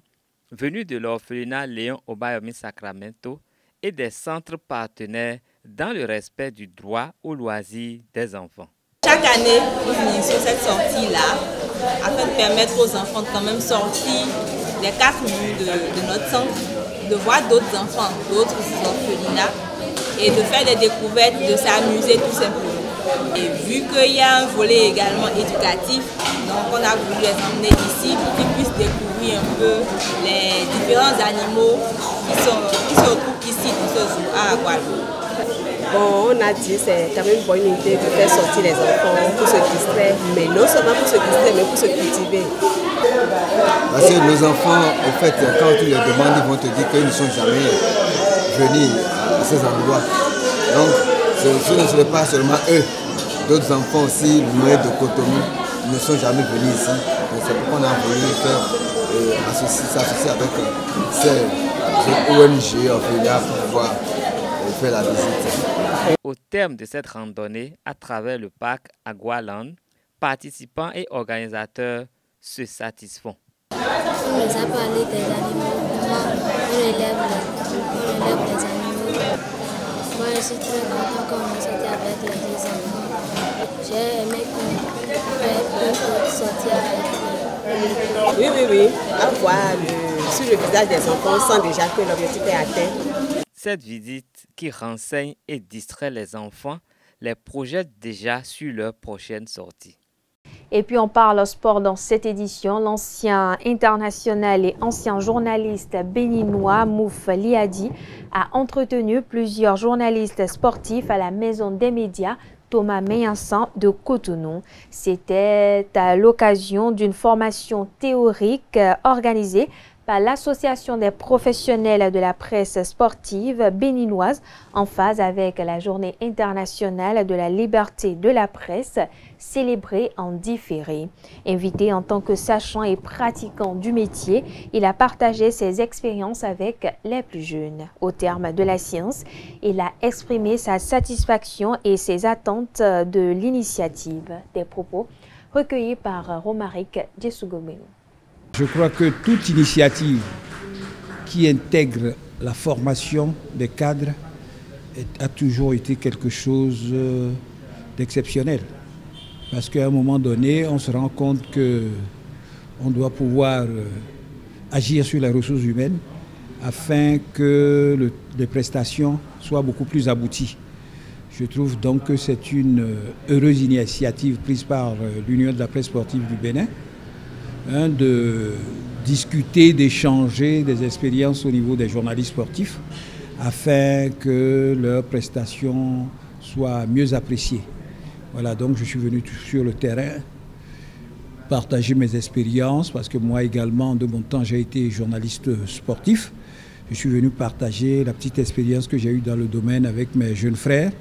venus de l'orphelinat Léon Obayomi Sacramento et des centres partenaires dans le respect du droit au loisir des enfants.
Chaque année, nous finissons cette sortie-là afin de permettre aux enfants de quand même sortir des 4 murs de notre centre, de voir d'autres enfants, d'autres orphelinats et de faire des découvertes, de s'amuser tout simplement. Et vu qu'il y a un volet également éducatif, donc on a voulu les emmener ici pour qu'ils puissent découvrir un peu les différents animaux qui se retrouvent ici dans ce zoo à Guadeloupe.
Bon, on a dit que c'est quand même une bonne idée de faire sortir les enfants pour se distraire, mais non seulement pour se distraire, mais pour se cultiver.
Parce que nos enfants, en fait, quand tu les demandes, ils vont te dire qu'ils ne sont jamais venus à ces endroits. Donc, ce ne serait pas seulement eux, d'autres enfants aussi, loin de Cotonou, ne sont jamais venus ici. Donc, c'est pourquoi on a voulu s'associer avec ces ONG pour pouvoir faire la visite.
Au terme de cette randonnée à travers le parc Aqualand, participants et organisateurs se satisfont.
On nous a parlé des animaux, on élève les animaux. Moi, je suis très content qu'on nous sorti avec les deux enfants. J'ai aimé qu'on fasse sortir avec
Oui. À voir sur le visage des enfants, on sent déjà que l'objectif est atteint.
Cette visite qui renseigne et distrait les enfants les projette déjà sur leur prochaine sortie.
Et puis on parle sport dans cette édition. L'ancien international et ancien journaliste béninois Mouf Liadi a entretenu plusieurs journalistes sportifs à la Maison des médias Thomas Meillansan de Cotonou. C'était à l'occasion d'une formation théorique organisée par l'Association des professionnels de la presse sportive béninoise en phase avec la Journée internationale de la liberté de la presse célébrée en différé. Invité en tant que sachant et pratiquant du métier, il a partagé ses expériences avec les plus jeunes. Au terme de la séance, il a exprimé sa satisfaction et ses attentes de l'initiative. Des propos recueillis par Romaric Djesugomeno.
Je crois que toute initiative qui intègre la formation des cadres a toujours été quelque chose d'exceptionnel. Parce qu'à un moment donné, on se rend compte qu'on doit pouvoir agir sur les ressources humaines afin que les prestations soient beaucoup plus abouties. Je trouve donc que c'est une heureuse initiative prise par l'Union de la presse sportive du Bénin, de discuter, d'échanger des expériences au niveau des journalistes sportifs afin que leurs prestations soient mieux appréciées. Voilà, donc je suis venu sur le terrain partager mes expériences parce que moi également, de mon temps, j'ai été journaliste sportif. Je suis venu partager la petite expérience que j'ai eue dans le domaine avec mes jeunes frères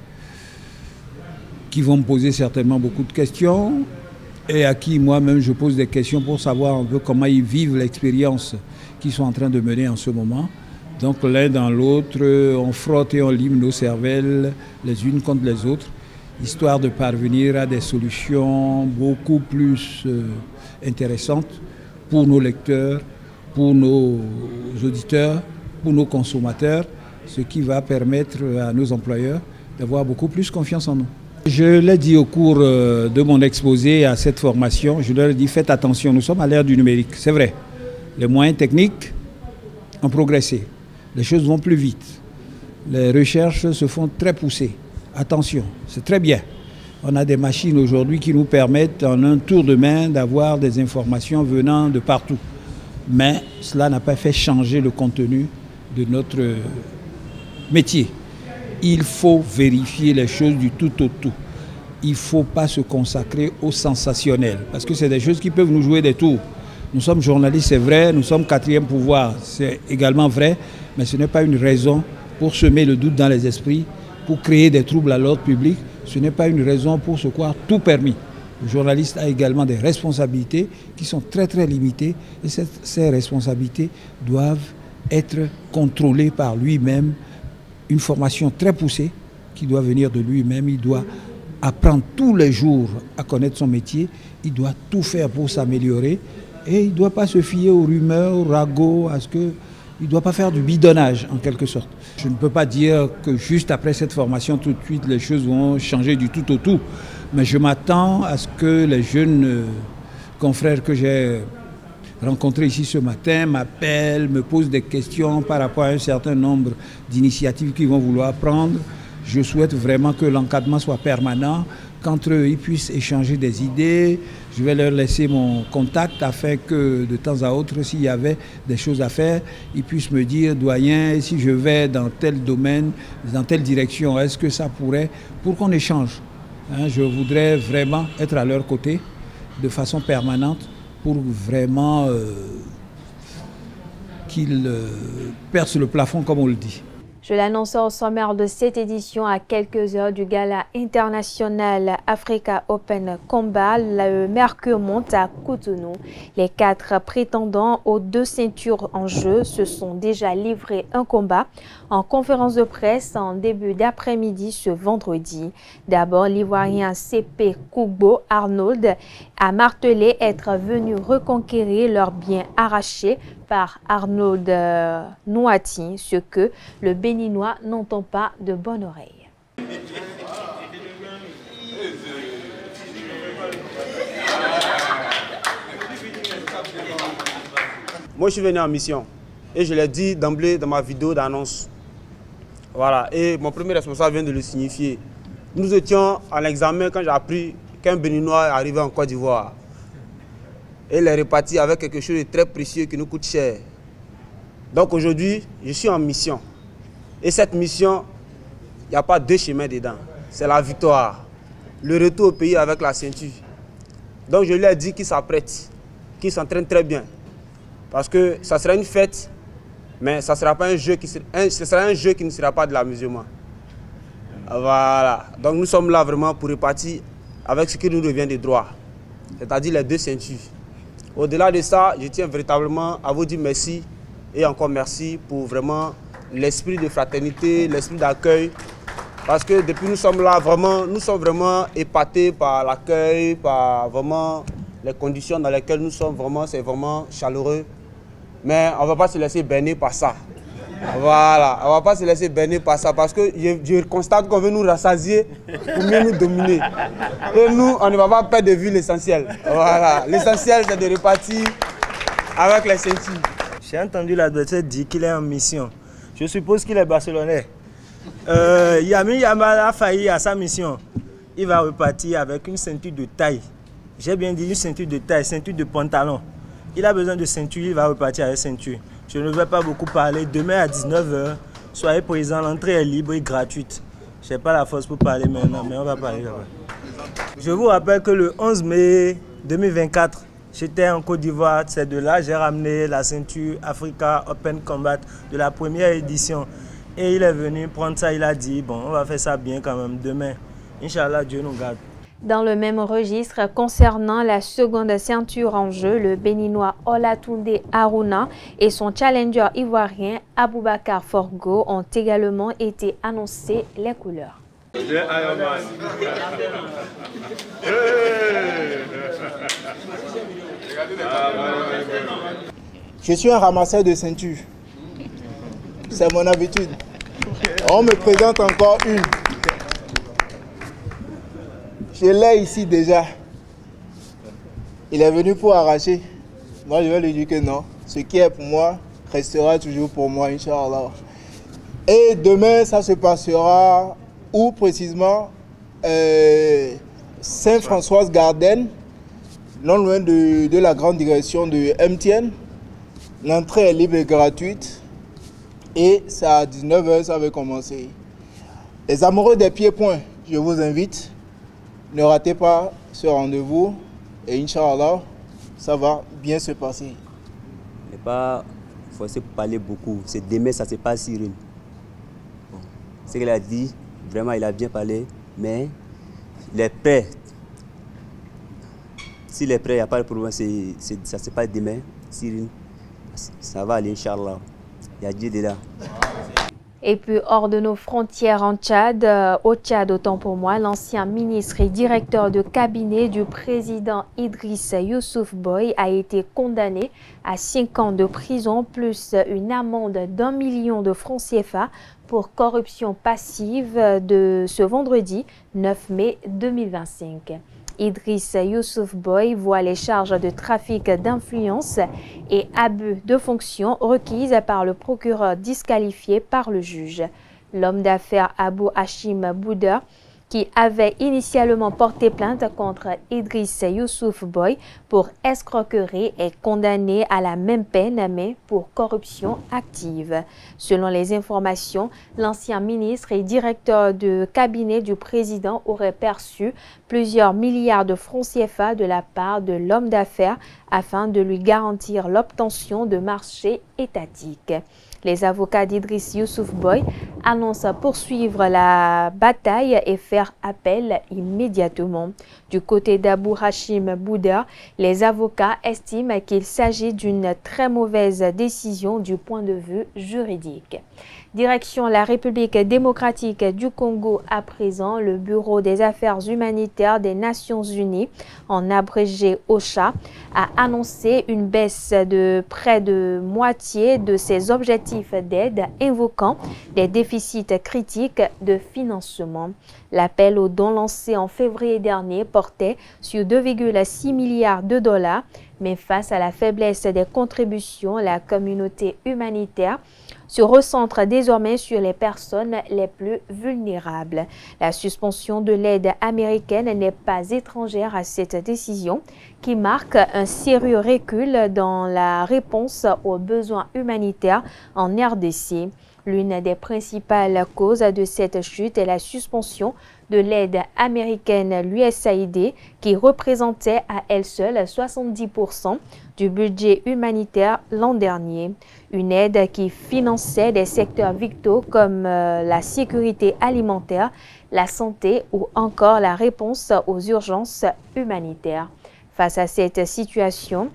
qui vont me poser certainement beaucoup de questions et à qui moi-même je pose des questions pour savoir un peu comment ils vivent l'expérience qu'ils sont en train de mener en ce moment. Donc l'un dans l'autre, on frotte et on lime nos cervelles les unes contre les autres, histoire de parvenir à des solutions beaucoup plus intéressantes pour nos lecteurs, pour nos auditeurs, pour nos consommateurs, ce qui va permettre à nos employeurs d'avoir beaucoup plus confiance en nous. Je l'ai dit au cours de mon exposé à cette formation, je leur ai dit faites attention, nous sommes à l'ère du numérique, c'est vrai. Les moyens techniques ont progressé, les choses vont plus vite, les recherches se font très poussées. Attention, c'est très bien. On a des machines aujourd'hui qui nous permettent en un tour de main d'avoir des informations venant de partout. Mais cela n'a pas fait changer le contenu de notre métier. Il faut vérifier les choses du tout au tout. Il ne faut pas se consacrer au sensationnel, parce que c'est des choses qui peuvent nous jouer des tours. Nous sommes journalistes, c'est vrai, nous sommes quatrième pouvoir, c'est également vrai, mais ce n'est pas une raison pour semer le doute dans les esprits, pour créer des troubles à l'ordre public. Ce n'est pas une raison pour se croire tout permis. Le journaliste a également des responsabilités qui sont très très limitées et ces responsabilités doivent être contrôlées par lui-même. Une formation très poussée qui doit venir de lui-même. Il doit apprendre tous les jours à connaître son métier. Il doit tout faire pour s'améliorer et il ne doit pas se fier aux rumeurs, aux ragots, à ce que... Il ne doit pas faire du bidonnage, en quelque sorte. Je ne peux pas dire que juste après cette formation, tout de suite, les choses vont changer du tout au tout. Mais je m'attends à ce que les jeunes confrères que j'ai rencontrés ici ce matin m'appellent, me posent des questions par rapport à un certain nombre d'initiatives qu'ils vont vouloir prendre. Je souhaite vraiment que l'encadrement soit permanent, qu'entre eux, ils puissent échanger des idées. Je vais leur laisser mon contact afin que de temps à autre, s'il y avait des choses à faire, ils puissent me dire, doyen, si je vais dans tel domaine, dans telle direction, est-ce que ça pourrait, pour qu'on échange. Je voudrais vraiment être à leur côté de façon permanente pour vraiment qu'ils percent le plafond, comme on le dit.
Je l'annonce au sommaire de cette édition à quelques heures du gala international Africa Open Combat. Le mercure monte à Cotonou. Les 4 prétendants aux 2 ceintures en jeu se sont déjà livrés un combat en conférence de presse en début d'après-midi ce vendredi. D'abord, l'Ivoirien CP Kougbo Arnold a martelé être venu reconquérir leurs biens arrachés par Arnold Nouati, ce que le Béninois n'entend pas de bonne oreille.
Moi, je suis venu en mission et je l'ai dit d'emblée dans ma vidéo d'annonce. Voilà, et mon premier responsable vient de le signifier. Nous étions en examen quand j'ai appris qu'un Béninois est arrivé en Côte d'Ivoire. Et il est reparti avec quelque chose de très précieux qui nous coûte cher. Donc aujourd'hui, je suis en mission. Et cette mission, il n'y a pas 2 chemins dedans. C'est la victoire. Le retour au pays avec la ceinture. Donc je lui ai dit qu'il s'apprête, qu'il s'entraîne très bien. Parce que ça sera une fête, mais ça sera pas un jeu qui ne sera pas de l'amusement. Voilà. Donc nous sommes là vraiment pour repartir avec ce qui nous revient de droit. C'est-à-dire les 2 ceintures. Au-delà de ça, je tiens véritablement à vous dire merci et encore merci pour vraiment l'esprit de fraternité, l'esprit d'accueil. Parce que depuis nous sommes là, vraiment, nous sommes vraiment épatés par l'accueil, par vraiment les conditions dans lesquelles nous sommes. Vraiment, c'est vraiment chaleureux. Mais on ne va pas se laisser berner par ça. Voilà, on ne va pas se laisser berner par ça parce que je constate qu'on veut nous rassasier pour mieux nous dominer. Et nous, on ne va pas perdre de vue l'essentiel. Voilà, l'essentiel c'est de repartir avec les ceintures.
J'ai entendu l'adversaire dire qu'il est en mission. Je suppose qu'il est barcelonais. Yami Yamal a failli à sa mission. Il va repartir avec une ceinture de taille. J'ai bien dit une ceinture de taille, ceinture de pantalon. Il a besoin de ceinture, il va repartir avec ceinture. Je ne vais pas beaucoup parler. Demain à 19 h, soyez présents, l'entrée est libre et gratuite. Je n'ai pas la force pour parler maintenant, mais on va parler là-bas. Je vous rappelle que le 11 mai 2024, j'étais en Côte d'Ivoire. C'est de là que j'ai ramené la ceinture Africa Open Combat de la première édition. Et il est venu prendre ça, il a dit, bon, on va faire ça bien quand même demain. Inch'Allah, Dieu nous garde.
Dans le même registre, concernant la seconde ceinture en jeu, le Béninois Olatunde Aruna et son challenger ivoirien Aboubakar Forgo ont également été annoncés les couleurs.
Je suis un ramasseur de ceintures. C'est mon habitude. On me présente encore une. Je l'ai ici déjà. Il est venu pour arracher. Moi, je vais lui dire que non. Ce qui est pour moi restera toujours pour moi, Inch'Allah. Et demain, ça se passera où précisément? Saint-François-Garden, non loin de la grande direction de MTN. L'entrée est libre et gratuite. Et c'est à 19h, ça va commencer. Les amoureux des pieds-points, je vous invite. Ne ratez pas ce rendez-vous. Et Inch'Allah, ça va bien se passer.
Ne pas forcer pour parler beaucoup. C'est demain, ça se passe, Cyril. Bon. Ce qu'il a dit, vraiment, il a bien parlé. Mais les prêts, si les prêts, il n'y a pas de problème, ça se passe demain, Cyril. Ça va aller, Inch'Allah. Il y a Dieu dedans.
Et puis, hors de nos frontières en Tchad, au Tchad, autant pour moi, l'ancien ministre et directeur de cabinet du président Idriss Youssouf Boy a été condamné à 5 ans de prison plus une amende d'1 million de francs CFA pour corruption passive de ce vendredi 9 mai 2025. Idriss Youssouf Boy voit les charges de trafic d'influence et abus de fonction requises par le procureur disqualifié par le juge. L'homme d'affaires Abou Hachim Bouda, qui avait initialement porté plainte contre Idriss Youssouf Boy pour escroquerie, est condamné à la même peine, mais pour corruption active. Selon les informations, l'ancien ministre et directeur de cabinet du président aurait perçu plusieurs milliards de francs CFA de la part de l'homme d'affaires afin de lui garantir l'obtention de marchés étatiques. Les avocats d'Idriss Youssouf Boy annoncent poursuivre la bataille et faire appel immédiatement. Du côté d'Abou Hachim Bouda, les avocats estiment qu'il s'agit d'une très mauvaise décision du point de vue juridique. Direction la République démocratique du Congo à présent, le Bureau des affaires humanitaires des Nations Unies, en abrégé OCHA, a annoncé une baisse de près de moitié de ses objectifs d'aide, invoquant des déficits critiques de financement. L'appel aux dons lancé en février dernier portait sur 2,6 milliards de dollars, mais face à la faiblesse des contributions, la communauté humanitaire se recentre désormais sur les personnes les plus vulnérables. La suspension de l'aide américaine n'est pas étrangère à cette décision qui marque un sérieux recul dans la réponse aux besoins humanitaires en RDC. L'une des principales causes de cette chute est la suspension de l'aide américaine, l'USAID, qui représentait à elle seule 70% du budget humanitaire l'an dernier. Une aide qui finançait des secteurs vitaux comme la sécurité alimentaire, la santé ou encore la réponse aux urgences humanitaires. Face à cette situation,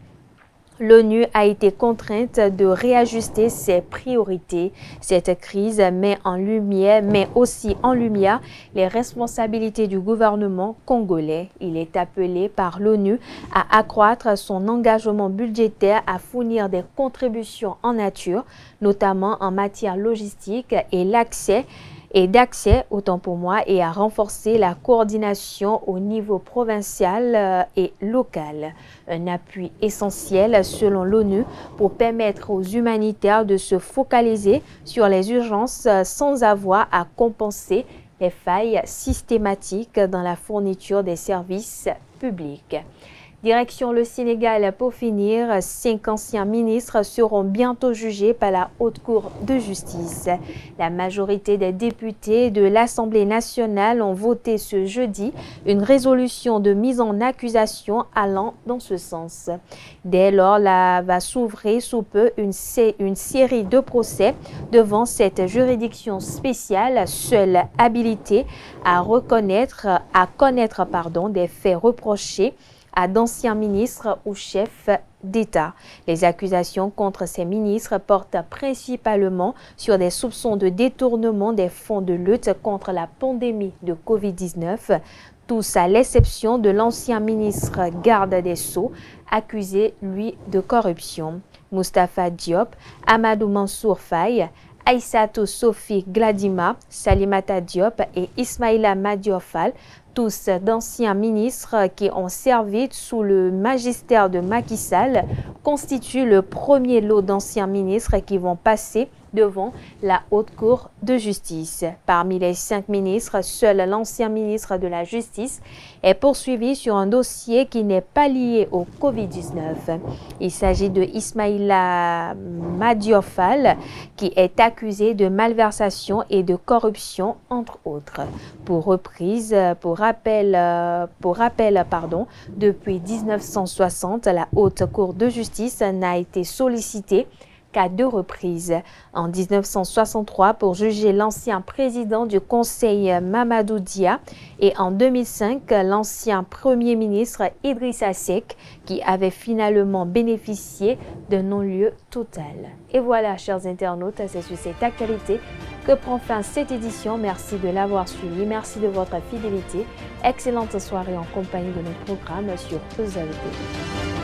l'ONU a été contrainte de réajuster ses priorités. Cette crise met aussi en lumière les responsabilités du gouvernement congolais. Il est appelé par l'ONU à accroître son engagement budgétaire à fournir des contributions en nature, notamment en matière logistique et d'accès, autant pour moi, et à renforcer la coordination au niveau provincial et local. Un appui essentiel selon l'ONU pour permettre aux humanitaires de se focaliser sur les urgences sans avoir à compenser les failles systématiques dans la fourniture des services publics. Direction le Sénégal pour finir, 5 anciens ministres seront bientôt jugés par la Haute Cour de justice. La majorité des députés de l'Assemblée nationale ont voté ce jeudi une résolution de mise en accusation allant dans ce sens. Dès lors, va s'ouvrir sous peu une série de procès devant cette juridiction spéciale, seule habilitée à connaître des faits reprochés à d'anciens ministres ou chefs d'État. Les accusations contre ces ministres portent principalement sur des soupçons de détournement des fonds de lutte contre la pandémie de Covid-19, tous à l'exception de l'ancien ministre garde des Sceaux, accusé, lui, de corruption. Moustapha Diop, Amadou Mansour Faye, Aïssatou Sophie Gladima, Salimata Diop et Ismaïla Madior Fall, tous d'anciens ministres qui ont servi sous le magistère de Macky Sall, constituent le premier lot d'anciens ministres qui vont passer devant la Haute Cour de justice. Parmi les 5 ministres, seul l'ancien ministre de la Justice est poursuivi sur un dossier qui n'est pas lié au Covid-19. Il s'agit de Ismaïla Madior Fall, qui est accusé de malversation et de corruption, entre autres. Pour rappel, depuis 1960, la Haute Cour de justice n'a été sollicitée qu'à 2 reprises. En 1963 pour juger l'ancien président du Conseil Mamadou Dia et en 2005 l'ancien Premier ministre Idrissa Seck qui avait finalement bénéficié d'un non-lieu total. Et voilà, chers internautes, c'est sur cette actualité que prend fin cette édition. Merci de l'avoir suivi, merci de votre fidélité. Excellente soirée en compagnie de nos programmes sur EZAE TV.